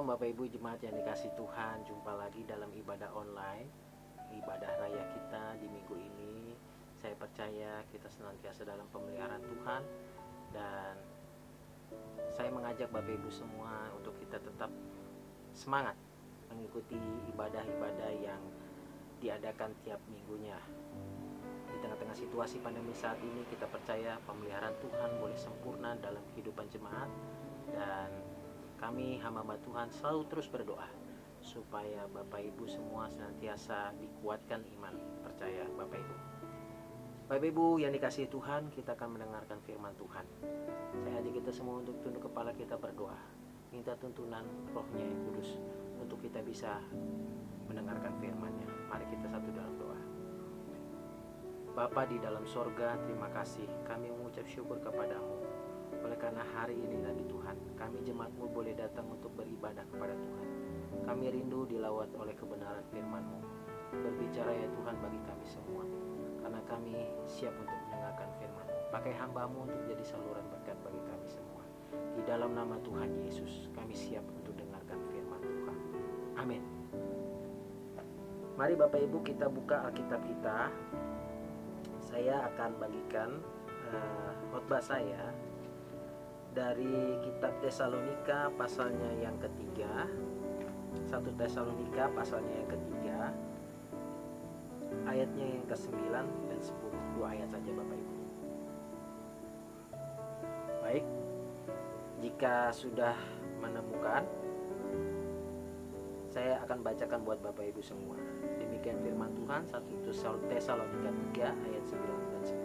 Shalom Bapak Ibu jemaat yang dikasih Tuhan. Jumpa lagi dalam ibadah online, ibadah raya kita di minggu ini. Saya percaya kita senantiasa dalam pemeliharaan Tuhan. Dan saya mengajak Bapak Ibu semua untuk kita tetap semangat mengikuti ibadah-ibadah yang diadakan tiap minggunya. Di tengah-tengah situasi pandemi saat ini, kita percaya pemeliharaan Tuhan boleh sempurna dalam kehidupan jemaat. Dan kami hamba Tuhan selalu terus berdoa supaya Bapak Ibu semua senantiasa dikuatkan iman. Percaya Bapak Ibu. Bapak Ibu yang dikasihi Tuhan, kita akan mendengarkan firman Tuhan. Saya ajak kita semua untuk tunduk kepala kita berdoa, minta tuntunan Roh-Nya yang kudus untuk kita bisa mendengarkan firman-Nya. Mari kita satu dalam doa. Bapa di dalam sorga, terima kasih. Kami mengucap syukur kepadamu oleh karena hari ini lagi Tuhan, kami jemaat-Mu boleh datang untuk beribadah kepada Tuhan. Kami rindu dilawat oleh kebenaran firman-Mu. Berbicara ya Tuhan bagi kami semua, karena kami siap untuk mendengarkan firman-Mu. Pakai hamba-Mu untuk jadi saluran berkat bagi kami semua. Di dalam nama Tuhan Yesus, kami siap untuk dengarkan firman Tuhan. Amin. Mari Bapak Ibu kita buka Alkitab kita. Saya akan bagikan khotbah saya dari kitab Tesalonika pasalnya yang ketiga. 1 Tesalonika pasalnya yang ketiga, ayatnya yang ke-9 dan 10. 2 ayat saja Bapak Ibu. Baik, jika sudah menemukan, saya akan bacakan buat Bapak Ibu semua. Demikian firman Tuhan, 1 Tesalonika 3 ayat 9 dan 10.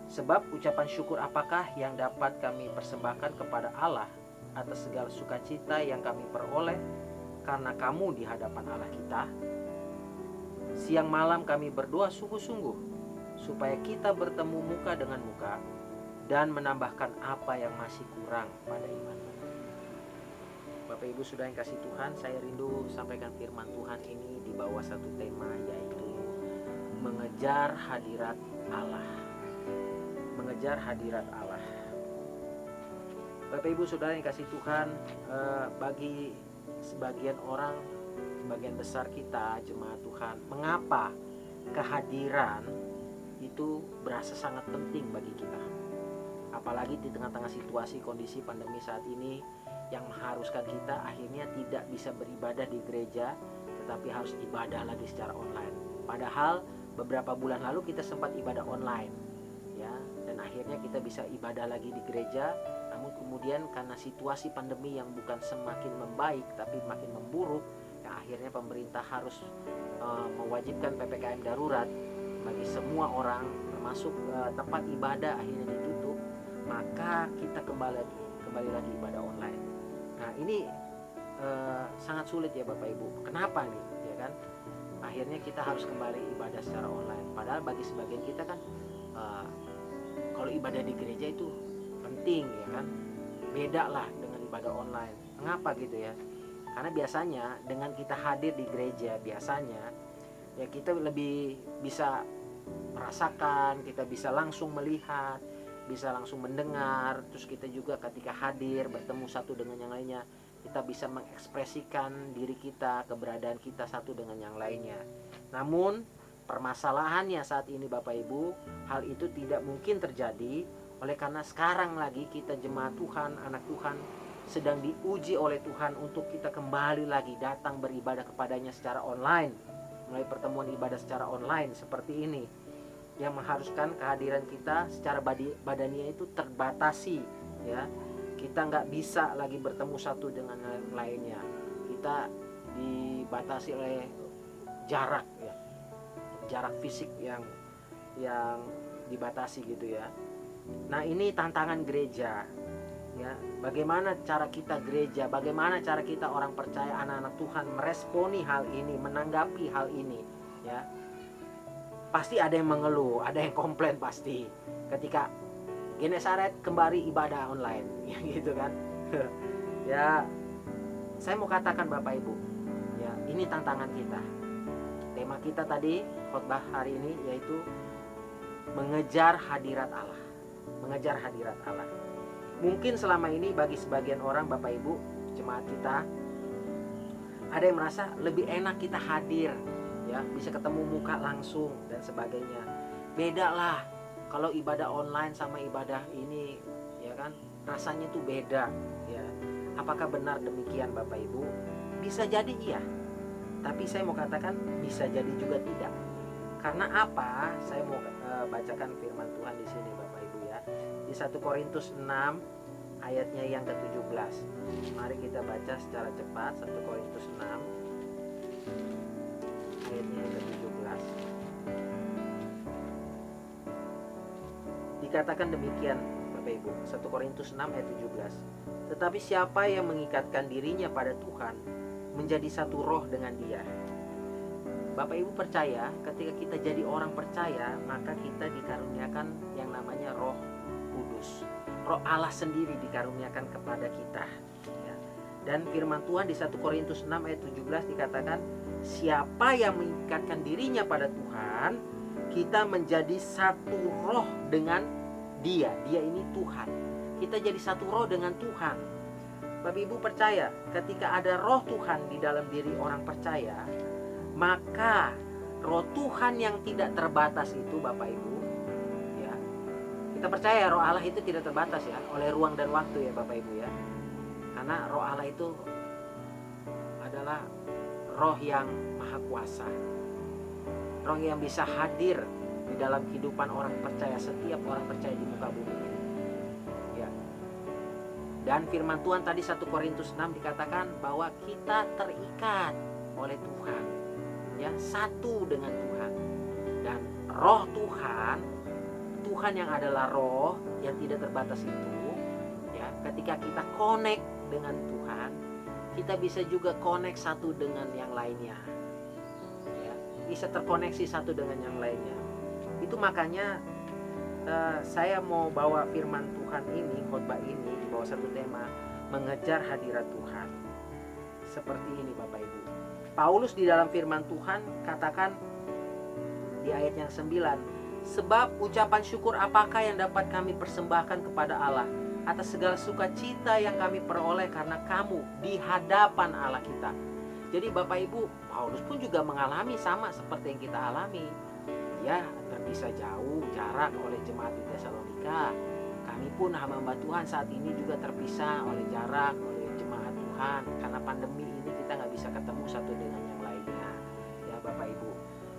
Sebab ucapan syukur apakah yang dapat kami persembahkan kepada Allah atas segala sukacita yang kami peroleh karena kamu di hadapan Allah kita? Siang malam kami berdoa sungguh-sungguh supaya kita bertemu muka dengan muka dan menambahkan apa yang masih kurang pada iman. Bapak Ibu sudah yang kasih Tuhan, saya rindu sampaikan firman Tuhan ini di bawah satu tema, yaitu mengejar hadirat Allah. Mengejar hadirat Allah. Bapak Ibu Saudara yang kasih Tuhan, bagi sebagian orang, sebagian besar kita jemaat Tuhan, mengapa kehadiran itu berasa sangat penting bagi kita? Apalagi di tengah-tengah situasi kondisi pandemi saat ini yang mengharuskan kita akhirnya tidak bisa beribadah di gereja, tetapi harus ibadah lagi secara online. Padahal beberapa bulan lalu kita sempat ibadah online, ya, dan akhirnya kita bisa ibadah lagi di gereja. Namun kemudian karena situasi pandemi yang bukan semakin membaik tapi makin memburuk, yang akhirnya pemerintah harus mewajibkan PPKM darurat bagi semua orang, termasuk tempat ibadah akhirnya ditutup, maka kita kembali lagi ibadah online. Nah ini sangat sulit ya Bapak Ibu. Kenapa nih? Ya kan? Akhirnya kita harus kembali ibadah secara online. Padahal bagi sebagian kita kan kalau ibadah di gereja itu penting, ya kan? Beda lah dengan ibadah online. Mengapa gitu ya? Karena biasanya dengan kita hadir di gereja, biasanya ya kita lebih bisa merasakan, kita bisa langsung melihat, bisa langsung mendengar. Terus kita juga ketika hadir bertemu satu dengan yang lainnya, kita bisa mengekspresikan diri kita, keberadaan kita satu dengan yang lainnya. Namun permasalahannya saat ini Bapak Ibu, hal itu tidak mungkin terjadi oleh karena sekarang lagi kita jemaat Tuhan, anak Tuhan sedang diuji oleh Tuhan untuk kita kembali lagi datang beribadah kepadanya secara online, melalui pertemuan ibadah secara online seperti ini, yang mengharuskan kehadiran kita secara badania itu terbatasi, ya. Kita nggak bisa lagi bertemu satu dengan yang lainnya. Kita dibatasi oleh jarak, ya, jarak fisik yang dibatasi gitu ya. Nah ini tantangan gereja, ya. Bagaimana cara kita gereja, bagaimana cara kita orang percaya, anak-anak Tuhan meresponi hal ini, menanggapi hal ini, ya. Pasti ada yang mengeluh, ada yang komplain pasti ketika Genesaret kembali ibadah online, ya gitu kan. Ya, saya mau katakan Bapak Ibu, ya ini tantangan kita. Tema kita tadi khotbah hari ini yaitu mengejar hadirat Allah. Mengejar hadirat Allah. Mungkin selama ini bagi sebagian orang Bapak Ibu, jemaat kita, ada yang merasa lebih enak kita hadir, ya, bisa ketemu muka langsung dan sebagainya. Beda lah kalau ibadah online sama ibadah ini, ya kan, rasanya tuh beda, ya. Apakah benar demikian Bapak Ibu? Bisa jadi iya, tapi saya mau katakan bisa jadi juga tidak. Karena apa? Saya mau bacakan firman Tuhan di sini Bapak Ibu ya. Di 1 Korintus 6 ayatnya yang ke-17. Mari kita baca secara cepat 1 Korintus 6 ayatnya yang ke-17. Dikatakan demikian Bapak Ibu, 1 Korintus 6 ayat 17. Tetapi siapa yang mengikatkan dirinya pada Tuhan menjadi satu roh dengan Dia. Bapak Ibu percaya, ketika kita jadi orang percaya, maka kita dikaruniakan yang namanya Roh Kudus. Roh Allah sendiri dikaruniakan kepada kita, ya. Dan firman Tuhan di 1 Korintus 6 ayat 17 dikatakan, siapa yang mengikatkan dirinya pada Tuhan, kita menjadi satu roh dengan Dia. Dia ini Tuhan. Kita jadi satu roh dengan Tuhan. Bapak Ibu percaya, ketika ada roh Tuhan di dalam diri orang percaya, maka roh Tuhan yang tidak terbatas itu Bapak Ibu, ya, kita percaya roh Allah itu tidak terbatas ya oleh ruang dan waktu ya Bapak Ibu ya. Karena roh Allah itu adalah roh yang maha kuasa, roh yang bisa hadir di dalam kehidupan orang percaya, setiap orang percaya di muka bumi ini, ya. Dan firman Tuhan tadi 1 Korintus 6 dikatakan bahwa kita terikat oleh Tuhan, ya, satu dengan Tuhan. Dan roh Tuhan, Tuhan yang adalah roh yang tidak terbatas itu, ya, ketika kita connect dengan Tuhan, kita bisa juga connect satu dengan yang lainnya, ya, bisa terkoneksi satu dengan yang lainnya. Itu makanya saya mau bawa firman Tuhan ini, khotbah ini di bawah satu tema mengejar hadirat Tuhan. Seperti ini Bapak Ibu. Paulus di dalam firman Tuhan katakan di ayat yang 9, sebab ucapan syukur apakah yang dapat kami persembahkan kepada Allah atas segala sukacita yang kami peroleh karena kamu di hadapan Allah kita. Jadi Bapak Ibu, Paulus pun juga mengalami sama seperti yang kita alami. Ya, terpisah jauh jarak oleh jemaat di Tesalonika. Kami pun hamba Tuhan saat ini juga terpisah oleh jarak oleh jemaat Tuhan. Karena pandemi ini kita nggak bisa ketemu satu dengan yang lainnya, ya Bapak Ibu.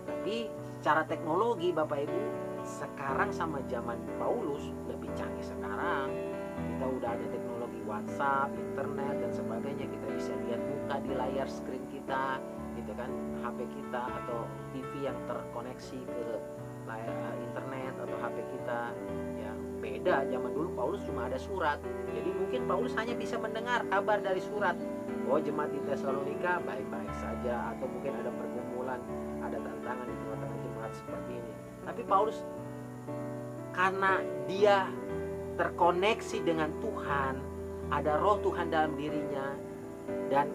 Tapi secara teknologi Bapak Ibu, sekarang sama zaman Paulus lebih canggih sekarang. Kita udah ada teknologi WhatsApp, internet dan sebagainya. Kita bisa lihat muka di layar screen kita, gitu kan, HP kita atau TV yang terkoneksi ke layar internet atau HP kita, ya. Beda zaman dulu Paulus cuma ada surat. Jadi mungkin Paulus hanya bisa mendengar kabar dari surat. Oh, jemaat di Tesalonika baik-baik saja, atau mungkin ada pergumulan, ada tantangan di tengah-tengah jemaat seperti ini. Tapi Paulus karena dia terkoneksi dengan Tuhan, ada roh Tuhan dalam dirinya, dan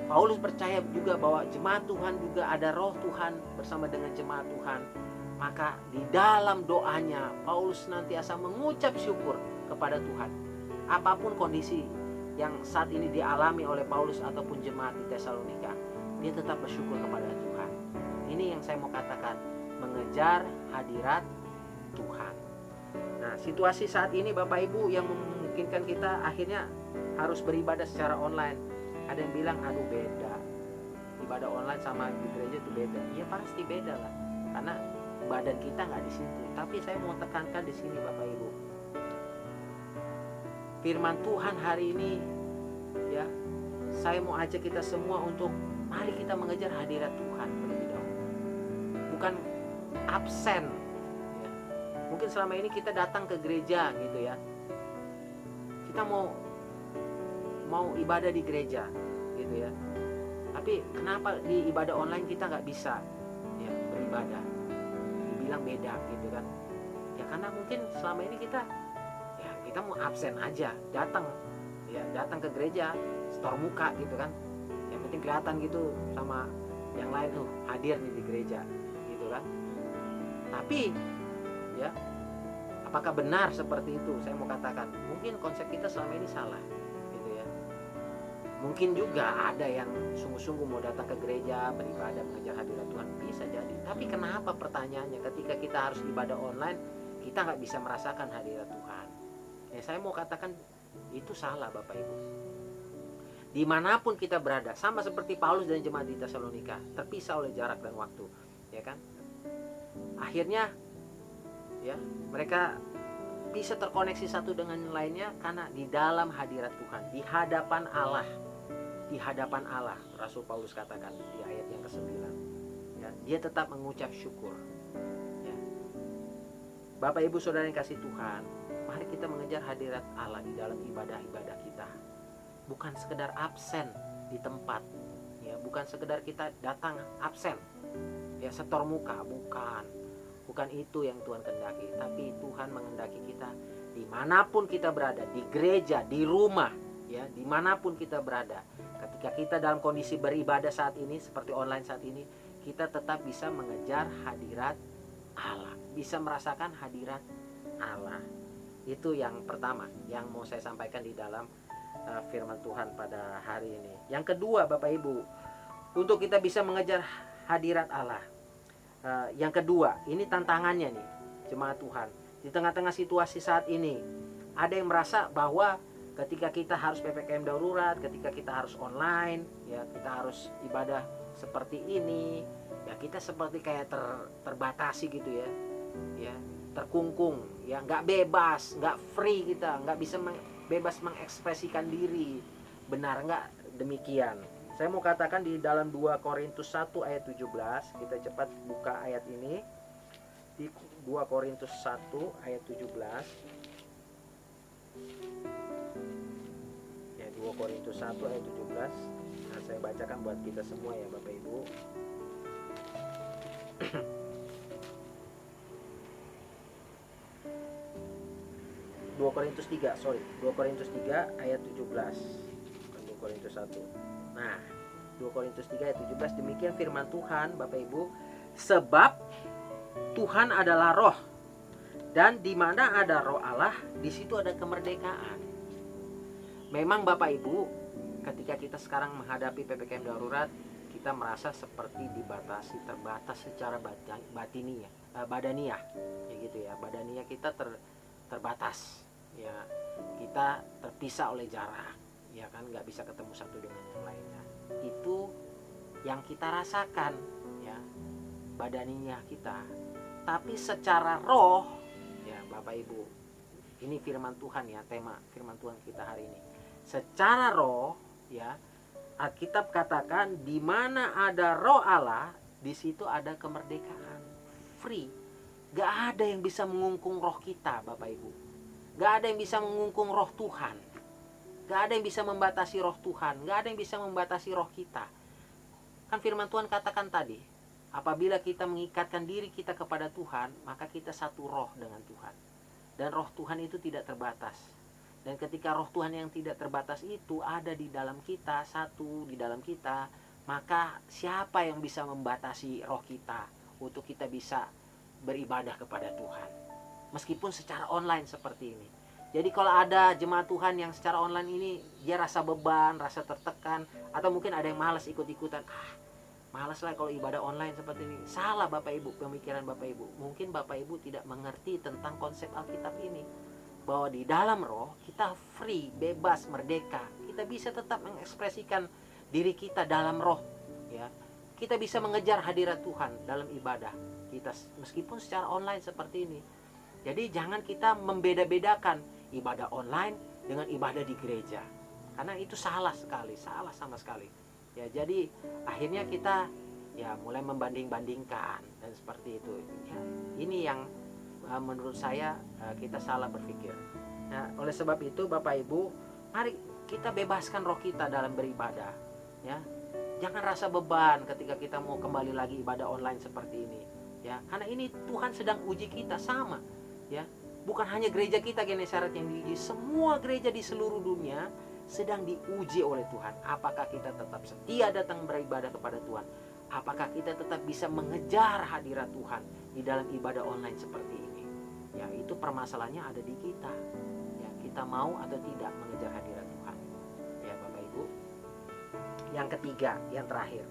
Paulus percaya juga bahwa jemaat Tuhan juga ada roh Tuhan bersama dengan jemaat Tuhan. Maka di dalam doanya Paulus senantiasa mengucap syukur kepada Tuhan. Apapun kondisi yang saat ini dialami oleh Paulus ataupun jemaat di Tesalonika, dia tetap bersyukur kepada Tuhan. Ini yang saya mau katakan, mengejar hadirat Tuhan. Nah, situasi saat ini Bapak Ibu yang memungkinkan kita akhirnya harus beribadah secara online. Ada yang bilang, aduh beda, ibadah online sama di gereja itu beda. Iya pasti beda lah, karena badan kita nggak di situ. Tapi saya mau tekankan di sini Bapak Ibu, firman Tuhan hari ini, ya, saya mau ajak kita semua untuk mari kita mengejar hadirat Tuhan terlebih dahulu, bukan absen. Ya. Mungkin selama ini kita datang ke gereja gitu ya, kita mau ibadah di gereja gitu ya, tapi kenapa di ibadah online kita nggak bisa ya beribadah? Dibilang beda gitu kan ya, karena mungkin selama ini kita mau absen aja, datang ke gereja, store muka gitu kan, yang penting kelihatan gitu sama yang lain tuh hadir di gereja gitu kan. Tapi ya, apakah benar seperti itu? Saya mau katakan mungkin konsep kita selama ini salah gitu ya. Mungkin juga ada yang sungguh-sungguh mau datang ke gereja, beribadah, mengejar hadirat Tuhan, bisa jadi. Tapi kenapa pertanyaannya ketika kita harus ibadah online, kita nggak bisa merasakan hadirat Tuhan? Ya, saya mau katakan itu salah Bapak Ibu. Dimanapun kita berada, sama seperti Paulus dan jemaat di Tesalonika, terpisah oleh jarak dan waktu, ya kan? Akhirnya, ya, mereka bisa terkoneksi satu dengan lainnya karena di dalam hadirat Tuhan, di hadapan Allah. Di hadapan Allah, Rasul Paulus katakan di ayat yang ke-9, ya, dia tetap mengucap syukur, ya. Bapak Ibu Saudara yang kasih Tuhan, mari kita mengejar hadirat Allah di dalam ibadah-ibadah kita. Bukan sekedar absen di tempat, ya, bukan sekedar kita datang absen, ya, setor muka, bukan itu yang Tuhan kehendaki. Tapi Tuhan menghendaki kita dimanapun kita berada, di gereja, di rumah, ya, dimanapun kita berada. Ketika kita dalam kondisi beribadah saat ini, seperti online saat ini, kita tetap bisa mengejar hadirat Allah, bisa merasakan hadirat Allah. Itu yang pertama yang mau saya sampaikan di dalam firman Tuhan pada hari ini. Yang kedua Bapak Ibu, untuk kita bisa mengejar hadirat Allah, yang kedua, ini tantangannya nih jemaat Tuhan. Di tengah-tengah situasi saat ini, ada yang merasa bahwa ketika kita harus PPKM darurat, ketika kita harus online, ya, kita harus ibadah seperti ini, ya, kita seperti kayak terbatasi gitu, ya, terkungkung, ya, nggak bebas, nggak free, kita nggak bisa bebas mengekspresikan diri. Benar nggak demikian? Saya mau katakan di dalam 2 Korintus 1 ayat 17, kita cepat buka ayat ini. Di 2 Korintus 1 ayat 17. Ya, 2 Korintus 1 ayat 17. Nah, saya bacakan buat kita semua ya Bapak Ibu. Dua Korintus 3 ayat 17. 2 Korintus 1. Nah, 2 Korintus 3 ayat 17, demikian firman Tuhan Bapak Ibu, sebab Tuhan adalah roh, dan di mana ada roh Allah, di situ ada kemerdekaan. Memang Bapak Ibu, ketika kita sekarang menghadapi PPKM darurat, kita merasa seperti dibatasi, terbatas secara badaniah, ya gitu ya. Badaniah kita terbatas, ya, kita terpisah oleh jarak, ya kan, nggak bisa ketemu satu dengan yang lainnya. Itu yang kita rasakan, ya, badaniah kita. Tapi secara roh, ya Bapak Ibu, ini firman Tuhan ya, tema firman Tuhan kita hari ini. Secara roh, ya, Alkitab katakan di mana ada roh Allah, di situ ada kemerdekaan, free. Gak ada yang bisa mengungkung roh kita Bapak Ibu. Gak ada yang bisa mengungkung roh Tuhan. Gak ada yang bisa membatasi roh Tuhan. Gak ada yang bisa membatasi roh kita. Kan firman Tuhan katakan tadi, apabila kita mengikatkan diri kita kepada Tuhan, maka kita satu roh dengan Tuhan. Dan roh Tuhan itu tidak terbatas. Dan ketika roh Tuhan yang tidak terbatas itu ada di dalam kita, satu di dalam kita, maka siapa yang bisa membatasi roh kita untuk kita bisa beribadah kepada Tuhan? Meskipun secara online seperti ini. Jadi kalau ada jemaat Tuhan yang secara online ini dia rasa beban, rasa tertekan, atau mungkin ada yang malas ikut-ikutan, malas lah kalau ibadah online seperti ini. Salah Bapak Ibu, pemikiran Bapak Ibu. Mungkin Bapak Ibu tidak mengerti tentang konsep Alkitab ini, bahwa di dalam roh kita free, bebas, merdeka. Kita bisa tetap mengekspresikan diri kita dalam roh, ya. Kita bisa mengejar hadirat Tuhan dalam ibadah kita meskipun secara online seperti ini. Jadi jangan kita membeda-bedakan ibadah online dengan ibadah di gereja, karena itu salah sekali, salah sama sekali. Ya, jadi akhirnya kita ya mulai membanding-bandingkan dan seperti itu. Ya, ini yang menurut saya kita salah berpikir. Nah, oleh sebab itu Bapak Ibu, mari kita bebaskan roh kita dalam beribadah, ya. Jangan rasa beban ketika kita mau kembali lagi ibadah online seperti ini, ya. Karena ini Tuhan sedang uji kita sama, ya. Bukan hanya gereja kita Genesaret yang diuji, semua gereja di seluruh dunia sedang diuji oleh Tuhan. Apakah kita tetap setia datang beribadah kepada Tuhan? Apakah kita tetap bisa mengejar hadirat Tuhan di dalam ibadah online seperti ini? Ya, itu permasalahannya ada di kita. Ya, kita mau atau tidak mengejar hadirat Tuhan. Ya, Bapak Ibu. yang ketiga, yang terakhir.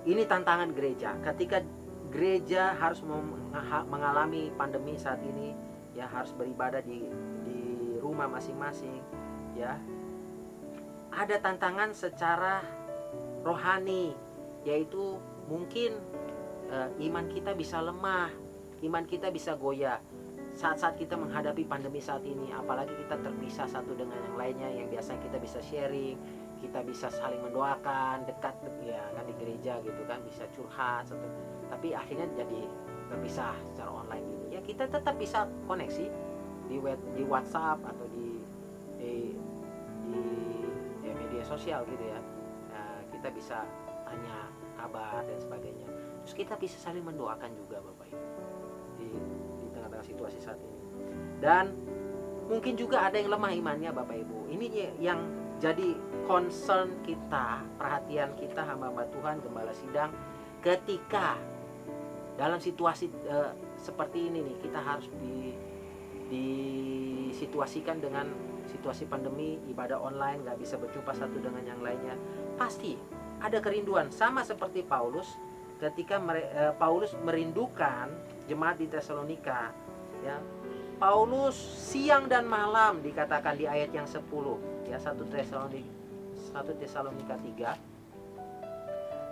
Ini tantangan gereja. Ketika gereja harus mengalami pandemi saat ini, ya, harus beribadah di rumah masing-masing, ya. Ada tantangan secara rohani, yaitu mungkin iman kita bisa lemah, iman kita bisa goyah saat-saat kita menghadapi pandemi saat ini. Apalagi kita terpisah satu dengan yang lainnya, yang biasanya kita bisa sharing, kita bisa saling mendoakan, dekat ya kan di gereja gitu kan, bisa curhat satu. Tapi akhirnya jadi terpisah secara online gini. Ya kita tetap bisa koneksi di WhatsApp atau di ya, media sosial gitu ya. Kita bisa tanya kabar dan sebagainya. Terus kita bisa saling mendoakan juga Bapak Ibu di tengah-tengah situasi saat ini. Dan mungkin juga ada yang lemah imannya Bapak Ibu. Ini yang jadi concern kita, perhatian kita hamba-hamba Tuhan, gembala sidang, ketika dalam situasi seperti ini nih, kita harus disituasikan dengan situasi pandemi, ibadah online, gak bisa berjumpa satu dengan yang lainnya. Pasti ada kerinduan, sama seperti Paulus ketika Paulus merindukan jemaat di Tesalonika, ya. Paulus siang dan malam dikatakan di ayat yang 10, ya, 1 Tesalonika 3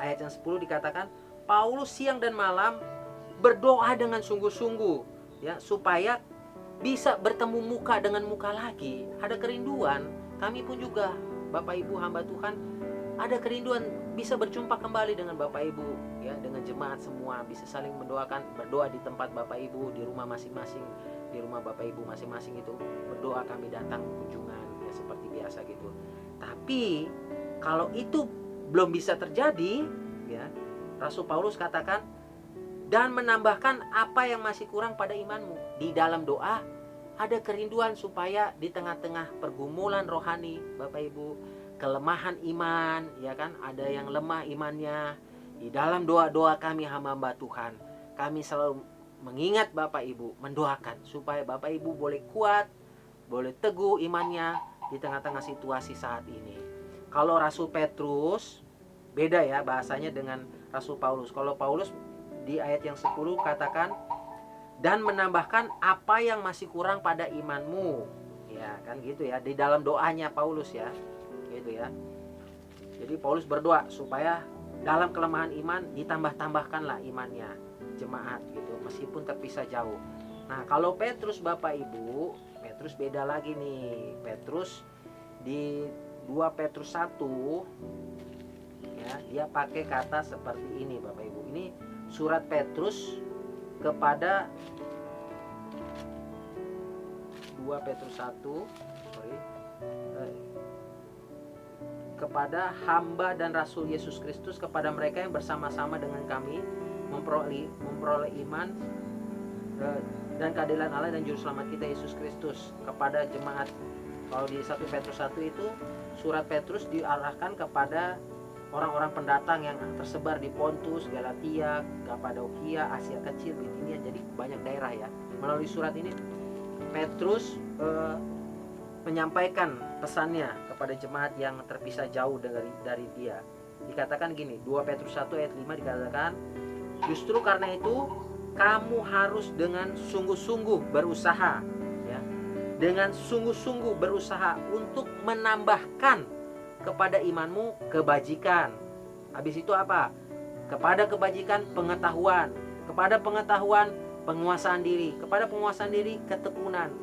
ayat yang 10 dikatakan Paulus siang dan malam berdoa dengan sungguh-sungguh, ya, supaya bisa bertemu muka dengan muka lagi. Ada kerinduan. Kami pun juga Bapak Ibu hamba Tuhan ada kerinduan bisa berjumpa kembali dengan Bapak Ibu, ya, dengan jemaat semua, bisa saling mendoakan, berdoa di tempat Bapak Ibu, di rumah masing-masing, di rumah Bapak Ibu masing-masing itu berdoa, kami datang kunjungan, ya, seperti biasa gitu. Tapi kalau itu belum bisa terjadi, ya, Rasul Paulus katakan, dan menambahkan apa yang masih kurang pada imanmu. Di dalam doa ada kerinduan supaya di tengah-tengah pergumulan rohani Bapak Ibu, kelemahan iman, ya kan, ada yang lemah imannya, di dalam doa-doa kami hamba-hamba Tuhan, kami selalu mengingat Bapak Ibu, mendoakan supaya Bapak Ibu boleh kuat, boleh teguh imannya di tengah-tengah situasi saat ini. Kalau Rasul Petrus beda ya bahasanya dengan Rasul Paulus. Kalau Paulus di ayat yang 10 katakan, dan menambahkan apa yang masih kurang pada imanmu, ya kan gitu ya, di dalam doanya Paulus ya, gitu ya. Jadi Paulus berdoa supaya dalam kelemahan iman ditambah-tambahkanlah imannya jemaat gitu, meskipun terpisah jauh. Nah kalau Petrus Bapak Ibu, Petrus beda lagi nih. Petrus di 2 Petrus 1, ya, dia pakai kata seperti ini Bapak Ibu. Ini surat Petrus kepada 2 Petrus 1, kepada hamba dan Rasul Yesus Kristus, kepada mereka yang bersama-sama dengan kami memperoleh iman dan keadilan Allah dan juru selamat kita Yesus Kristus, kepada jemaat. Kalau di 1 Petrus 1 itu surat Petrus diarahkan kepada orang-orang pendatang yang tersebar di Pontus, Galatia, Kapadokia, Asia Kecil, Bitinia, jadi banyak daerah ya. Melalui surat ini Petrus menyampaikan pesannya kepada jemaat yang terpisah jauh dari dia. Dikatakan gini, 2 Petrus 1 ayat 5 dikatakan, justru karena itu kamu harus dengan sungguh-sungguh berusaha, ya, dengan sungguh-sungguh berusaha untuk menambahkan kepada imanmu kebajikan. Habis itu apa? Kepada kebajikan pengetahuan, kepada pengetahuan penguasaan diri, kepada penguasaan diri ketekunan,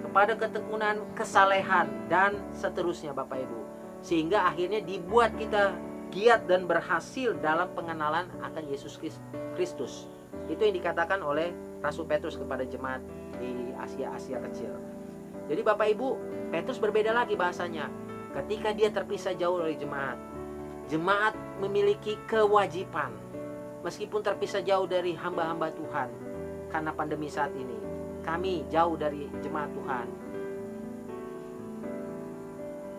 kepada ketekunan kesalehan, dan seterusnya Bapak Ibu. Sehingga akhirnya dibuat kita giat dan berhasil dalam pengenalan akan Yesus Kristus. Itu yang dikatakan oleh Rasul Petrus kepada jemaat di Asia Kecil. Jadi Bapak Ibu, Petrus berbeda lagi bahasanya. Ketika dia terpisah jauh dari jemaat, jemaat memiliki kewajiban, meskipun terpisah jauh dari hamba-hamba Tuhan karena pandemi saat ini, kami jauh dari jemaat Tuhan.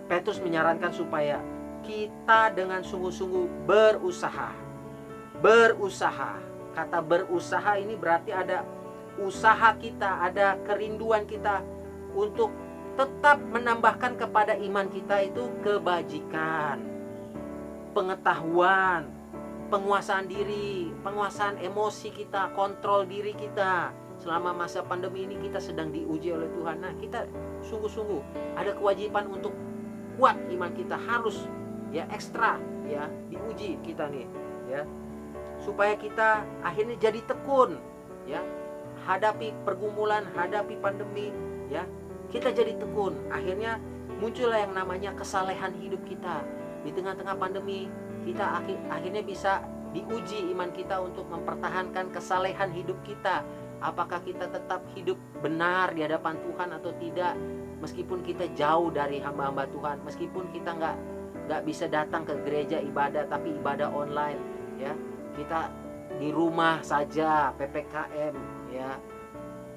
Petrus menyarankan supaya kita dengan sungguh-sungguh berusaha. Kata berusaha ini berarti ada usaha kita, ada kerinduan kita untuk tetap menambahkan kepada iman kita itu kebajikan, pengetahuan, penguasaan diri, penguasaan emosi kita, kontrol diri kita. Selama masa pandemi ini kita sedang diuji oleh Tuhan. Nah, kita sungguh-sungguh ada kewajiban untuk kuat iman kita, harus ya ekstra ya diuji kita nih ya, supaya kita akhirnya jadi tekun ya, hadapi pergumulan, hadapi pandemi ya, kita jadi tekun. Akhirnya muncullah yang namanya kesalehan hidup kita. Di tengah-tengah pandemi kita akhirnya bisa diuji iman kita untuk mempertahankan kesalehan hidup kita. Apakah kita tetap hidup benar di hadapan Tuhan atau tidak, meskipun kita jauh dari hamba-hamba Tuhan, meskipun kita nggak bisa datang ke gereja ibadah tapi ibadah online ya, kita di rumah saja PPKM ya,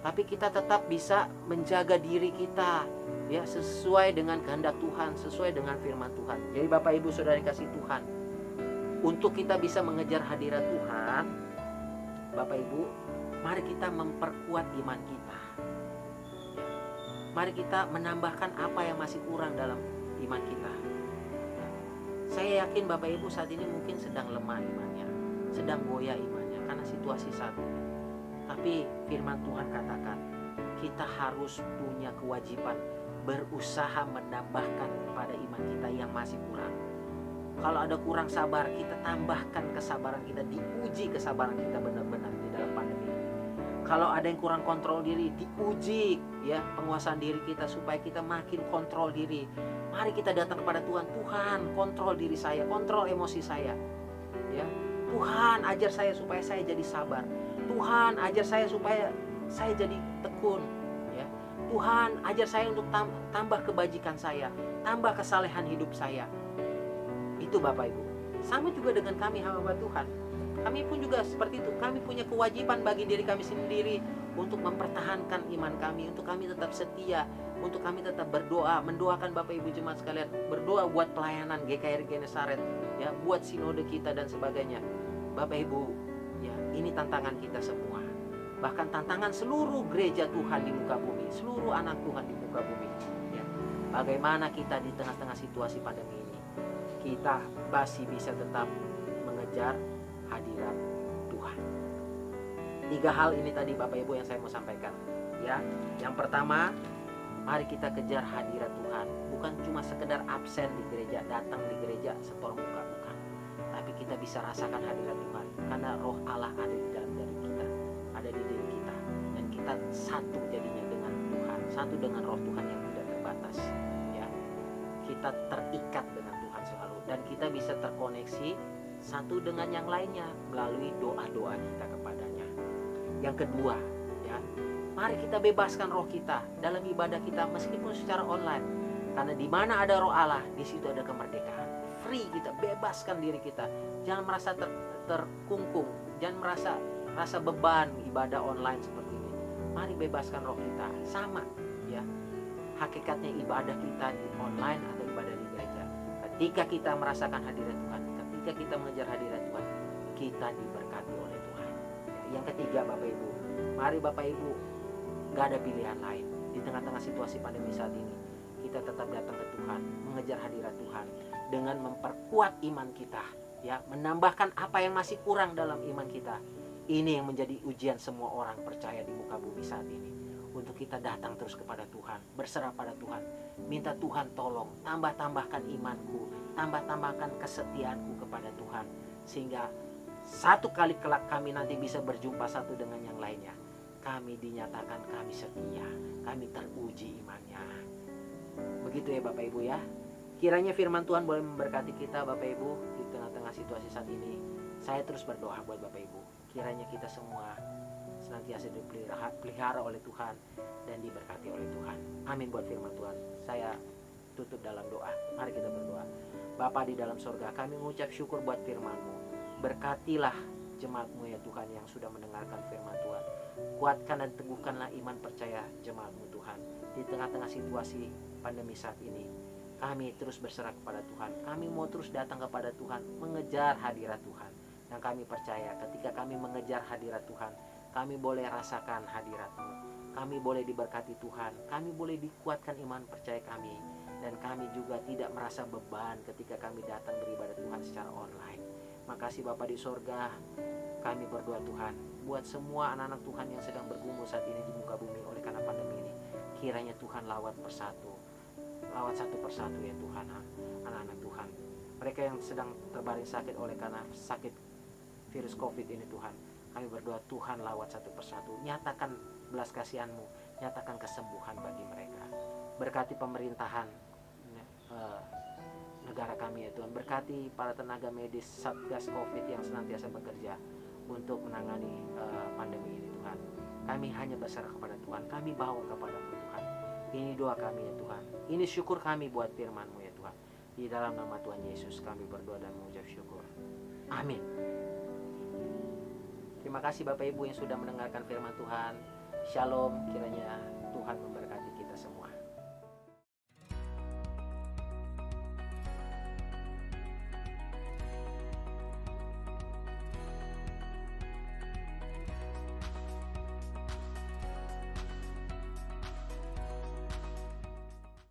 tapi kita tetap bisa menjaga diri kita ya sesuai dengan kehendak Tuhan, sesuai dengan firman Tuhan. Jadi Bapak Ibu Saudara yang kasih Tuhan, untuk kita bisa mengejar hadirat Tuhan, Bapak Ibu, mari kita memperkuat iman kita. Mari kita menambahkan apa yang masih kurang dalam iman kita. Saya yakin Bapak Ibu saat ini mungkin sedang lemah imannya, sedang goyah imannya karena situasi saat ini. Tapi firman Tuhan katakan, kita harus punya kewajiban berusaha menambahkan pada iman kita yang masih kurang. Kalau ada kurang sabar, kita tambahkan kesabaran kita, diuji kesabaran kita benar-benar di dalam pandemi ini. Kalau ada yang kurang kontrol diri, diuji ya penguasaan diri kita supaya kita makin kontrol diri. Mari kita datang kepada Tuhan. Tuhan, kontrol diri saya, kontrol emosi saya ya. Tuhan, ajar saya supaya saya jadi sabar. Tuhan, ajar saya supaya saya jadi tekun ya. Tuhan, ajar saya untuk tambah kebajikan saya, tambah kesalehan hidup saya. Itu Bapak Ibu. Sama juga dengan kami hamba Tuhan. Kami pun juga seperti itu. Kami punya kewajiban bagi diri kami sendiri untuk mempertahankan iman kami, untuk kami tetap setia, untuk kami tetap berdoa, mendoakan Bapak Ibu jemaat sekalian, berdoa buat pelayanan GKRI Genesaret ya, buat sinode kita dan sebagainya. Bapak Ibu, ya, ini tantangan kita semua. Bahkan tantangan seluruh gereja Tuhan di muka bumi, seluruh anak Tuhan di muka bumi ya. Bagaimana kita di tengah-tengah situasi pandemi ini, kita masih bisa tetap mengejar hadirat Tuhan. 3 hal ini tadi Bapak Ibu yang saya mau sampaikan ya. Yang pertama, mari kita kejar hadirat Tuhan. Bukan cuma sekedar absen di gereja, datang di gereja setor muka, bukan. Tapi kita bisa rasakan hadirat Tuhan karena roh Allah ada di dalam diri kita, ada di diri kita, dan kita satu jadinya dengan Tuhan, satu dengan roh Tuhan yang tidak terbatas ya. Kita terikat dengan Tuhan selalu, dan kita bisa terkoneksi satu dengan yang lainnya melalui doa-doa kita kepadanya. Yang kedua ya, mari kita bebaskan roh kita dalam ibadah kita meskipun secara online, karena di mana ada roh Allah, di situ ada kemerdekaan. Free, kita bebaskan diri kita, jangan merasa terkungkung, jangan merasa beban ibadah online seperti ini. Mari bebaskan roh kita. Sama ya, hakikatnya ibadah kita di online atau ibadah di gereja, ketika kita merasakan hadirat Tuhan, ketika kita mengejar hadirat Tuhan, kita diberkati oleh Tuhan. Yang ketiga Bapak Ibu, mari Bapak Ibu, gak ada pilihan lain. Di tengah-tengah situasi pandemi saat ini, kita tetap datang ke Tuhan, mengejar hadirat Tuhan dengan memperkuat iman kita ya, menambahkan apa yang masih kurang dalam iman kita. Ini yang menjadi ujian semua orang percaya di muka bumi saat ini. Untuk kita datang terus kepada Tuhan, berserah pada Tuhan, minta Tuhan tolong tambahkan imanku, tambahkan kesetiaanku kepada Tuhan, sehingga satu kali kelak kami nanti bisa berjumpa satu dengan yang lainnya, kami dinyatakan kami setia, kami teruji imannya. Begitu ya Bapak Ibu ya. Kiranya firman Tuhan boleh memberkati kita Bapak Ibu di tengah-tengah situasi saat ini. Saya terus berdoa buat Bapak Ibu, kiranya kita semua senantiasa dipelihara oleh Tuhan dan diberkati oleh Tuhan. Amin buat firman Tuhan. Saya tutup dalam doa. Mari kita berdoa. Bapa di dalam sorga, kami mengucap syukur buat firman-Mu. Berkatilah jemaat-Mu ya Tuhan yang sudah mendengarkan firman Tuhan. Kuatkan dan teguhkanlah iman percaya jemaat-Mu Tuhan. Di tengah-tengah situasi pandemi saat ini, kami terus berserah kepada Tuhan. Kami mau terus datang kepada Tuhan, mengejar hadirat Tuhan. Dan kami percaya ketika kami mengejar hadirat Tuhan, kami boleh rasakan hadirat-Mu. kami boleh diberkati Tuhan, kami boleh dikuatkan iman percaya kami, dan kami juga tidak merasa beban ketika kami datang beribadah Tuhan secara online. Makasih Bapa di sorga, kami berdoa Tuhan, buat semua anak-anak Tuhan yang sedang bergumul saat ini di muka bumi oleh karena pandemi ini, kiranya Tuhan lawat satu persatu ya Tuhan, anak-anak Tuhan, mereka yang sedang terbaring sakit oleh karena sakit virus COVID ini Tuhan, kami berdoa Tuhan lawat satu persatu, nyatakan belas kasihan-Mu, nyatakan kesembuhan bagi mereka. Berkati pemerintahan negara kami ya Tuhan, berkati para tenaga medis Satgas COVID yang senantiasa bekerja untuk menangani pandemi ini Tuhan. Kami hanya berserah kepada Tuhan, kami bawa kepada-Mu Tuhan. Ini doa kami ya Tuhan, ini syukur kami buat firman-Mu ya Tuhan. Di dalam nama Tuhan Yesus kami berdoa dan mengucap syukur. Amin. Terima kasih Bapak Ibu yang sudah mendengarkan firman Tuhan. Shalom, kiranya Tuhan memberkati kita semua.